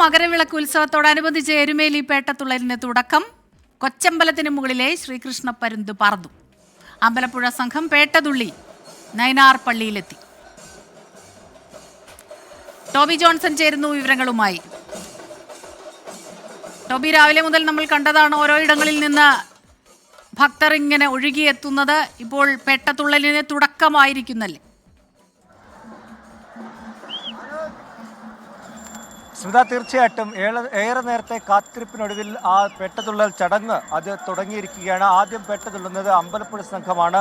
മകരവിളക്ക് ഉത്സവത്തോടനുബന്ധിച്ച് എരുമേലി പേട്ടത്തുള്ളലിന് തുടക്കം. കൊച്ചമ്പലത്തിന് മുകളിലെ ശ്രീകൃഷ്ണ പരുന്ത് പറന്നു. അമ്പലപ്പുഴ സംഘം പേട്ടതുള്ളി നൈനാർ പള്ളിയിലെത്തി. ടോബി ജോൺസൺ ചേരുന്നു വിവരങ്ങളുമായി. ടോബി, രാവിലെ മുതൽ നമ്മൾ കണ്ടതാണ് ഓരോ ഇടങ്ങളിൽ നിന്ന് ഭക്തർ ഇങ്ങനെ ഒഴുകിയെത്തുന്നത്. ഇപ്പോൾ പേട്ടത്തുള്ളലിന് തുടക്കമായിരിക്കുന്നല്ലേ? സ്മിത, തീർച്ചയായിട്ടും ഏറെ നേരത്തെ കാത്തിരിപ്പിനൊടുവിൽ ആ പേട്ടതുള്ളൽ ചടങ്ങ് അത് തുടങ്ങിയിരിക്കുകയാണ്. ആദ്യം പേട്ടതുള്ളുന്നത് അമ്പലപ്പുഴ സംഘമാണ്.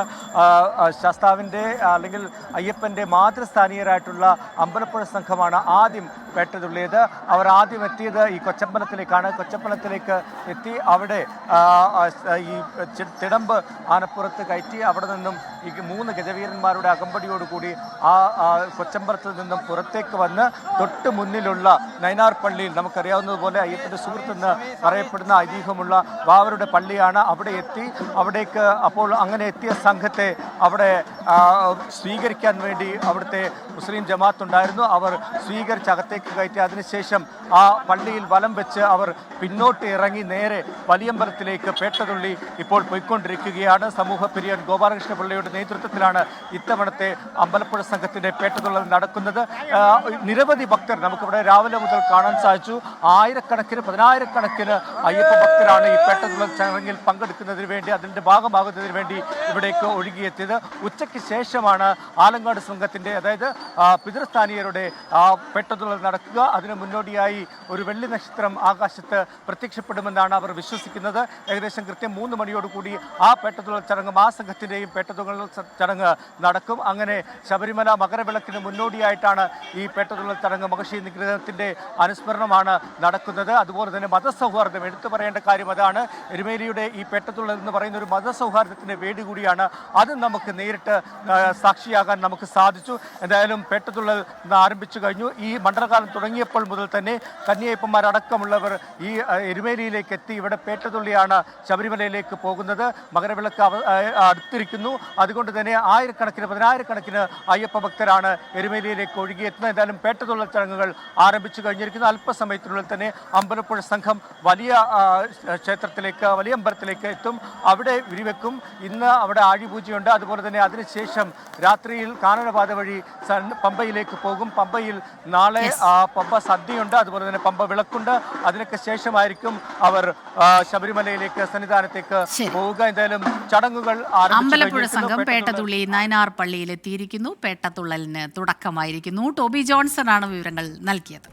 ശാസ്താവിൻ്റെ അല്ലെങ്കിൽ അയ്യപ്പൻ്റെ മാതൃസ്ഥാനീയരായിട്ടുള്ള അമ്പലപ്പുഴ സംഘമാണ് ആദ്യം പേട്ടതുള്ളിയത്. അവർ ആദ്യം എത്തിയത് ഈ കൊച്ചമ്പലത്തിലേക്കാണ്. കൊച്ചമ്പലത്തിലേക്ക് എത്തി അവിടെ ഈ തിടമ്പ് ആനപ്പുറത്ത് കയറ്റി അവിടെ നിന്നും ഈ 3 ഗജവീരന്മാരുടെ അകമ്പടിയോടുകൂടി ആ കൊച്ചമ്പലത്തിൽ നിന്നും പുറത്തേക്ക് വന്ന് തൊട്ട് മുന്നിലുള്ള നൈനാർ പള്ളിയിൽ, നമുക്കറിയാവുന്നതുപോലെ അയ്യപ്പൻ്റെ സുഹൃത്തെന്ന് പറയപ്പെടുന്ന ഐതിഹ്യമുള്ള വാവരുടെ പള്ളിയാണ്, അവിടെ എത്തി. അവിടേക്ക് അപ്പോൾ അങ്ങനെ എത്തിയ സംഘത്തെ അവിടെ സ്വീകരിക്കാൻ വേണ്ടി അവിടുത്തെ മുസ്ലിം ജമാഅത്ത് ഉണ്ടായിരുന്നു. അവർ സ്വീകരിച്ച് അകത്തേക്ക് കയറ്റി. അതിനുശേഷം ആ പള്ളിയിൽ വലം വെച്ച് അവർ പിന്നോട്ട് ഇറങ്ങി നേരെ വലിയമ്പലത്തിലേക്ക് പേട്ടതുള്ളി ഇപ്പോൾ പോയിക്കൊണ്ടിരിക്കുകയാണ്. സമൂഹ പിരിയൻ ഗോപാലകൃഷ്ണ പിള്ളയുടെ നേതൃത്വത്തിലാണ് ഇത്തവണത്തെ അമ്പലപ്പുഴ സംഘത്തിൻ്റെ പേട്ടതുള്ളൽ നടക്കുന്നത്. നിരവധി ഭക്തർ നമുക്കിവിടെ രാവിലെ മുതൽ കാണാൻ സാധിച്ചു. ആയിരക്കണക്കിന് 10,000-കണക്കിന് അയ്യപ്പ ഭക്തരാണ് ഈ പേട്ടതുള്ളൽ ചടങ്ങിൽ പങ്കെടുക്കുന്നതിന് വേണ്ടി, അതിൻ്റെ ഭാഗമാകുന്നതിന് വേണ്ടി ഇവിടേക്ക് ഒഴുകിയെത്തിയത്. ഉച്ചയ്ക്ക് ശേഷമാണ് ആലങ്ങാട് സംഘത്തിൻ്റെ, അതായത് പിതൃസ്ഥാനീയരുടെ പേട്ടതുള്ളൽ നടക്കുക. അതിന് മുന്നോടിയായി ഒരു വെള്ളി നക്ഷത്രം ആകാശത്ത് പ്രത്യക്ഷപ്പെടുമെന്നാണ് അവർ വിശ്വസിക്കുന്നത്. ഏകദേശം കൃത്യം 3 മണിയോടുകൂടി ആ പേട്ടതുള്ളൽ ചടങ്ങും ആ സംഘത്തിൻ്റെയും പേട്ടതുള്ളൽ ചടങ്ങ് നടക്കും. അങ്ങനെ ശബരിമല മകരവിളക്കിന് മുന്നോടിയായിട്ടാണ് ഈ പേട്ടതുള്ളൽ ചടങ്ങ്. മഹർഷി നിഗ്രഹത്തിൻ്റെ അനുസ്മരണമാണ് നടക്കുന്നത്. അതുപോലെ തന്നെ മതസൗഹാർദ്ദം എടുത്തു പറയേണ്ട കാര്യം അതാണ്. എരുമേലിയുടെ ഈ പേട്ടതുള്ളൽ എന്ന് പറയുന്ന ഒരു മതസൗഹാർദ്ദത്തിൻ്റെ വേദി കൂടിയാണ്. അത് നമുക്ക് നേരിട്ട് സാക്ഷിയാകാൻ നമുക്ക് സാധിച്ചു. എന്തായാലും പേട്ടതുള്ളൽ ആരംഭിച്ചു കഴിഞ്ഞു. ഈ മണ്ഡലകാലം തുടങ്ങിയപ്പോൾ മുതൽ തന്നെ കന്യായപ്പന്മാരടക്കമുള്ളവർ ഈ എരുമേലിയിലേക്ക് എത്തി. ഇവിടെ പേട്ടതുള്ളിയാണ് ശബരിമലയിലേക്ക് പോകുന്നത്. മകരവിളക്ക് അടുത്തിരിക്കുന്നു. അതുകൊണ്ട് തന്നെ ആയിരക്കണക്കിന് 10,000-കണക്കിന് അയ്യപ്പ ഭക്തരാണ് എരുമേലിയിലേക്ക് ഒഴുകിയെത്തുന്നത്. എന്തായാലും പേട്ടതുള്ളൽ ചടങ്ങുകൾ ആരംഭിച്ചു കഴിഞ്ഞിരിക്കുന്നു. അല്പസമയത്തിനുള്ളിൽ തന്നെ അമ്പലപ്പുഴ സംഘം വലിയ ക്ഷേത്രത്തിലേക്ക്, വലിയ അമ്പലത്തിലേക്ക് എത്തും. അവിടെ വിരിവെക്കും. ഇന്ന് അവിടെ ആഴിപൂജയുണ്ട്. അതുപോലെ തന്നെ അതിനുശേഷം രാത്രിയിൽ കാനനപാത വഴി പമ്പയിലേക്ക് പോകും. പമ്പയിൽ നാളെ പമ്പ സദ്യയുണ്ട്. അതുപോലെ തന്നെ പമ്പ വിളക്കുണ്ട്. അതിനൊക്കെ ശേഷമായിരിക്കും അവർ ശബരിമലയിലേക്ക്, സന്നിധാനത്തേക്ക് പോവുക. എന്തായാലും ചടങ്ങുകൾ അമ്പലപ്പുഴ സംഘം പേട്ടതുള്ളി നൈനാർ പള്ളിയിൽ എത്തിയിരിക്കുന്നു. പേട്ടതുള്ളലിന് തുടക്കമായിരിക്കുന്നു. ടോബി ജോൺസൺ ആണ് വിവരങ്ങൾ നൽകിയത്.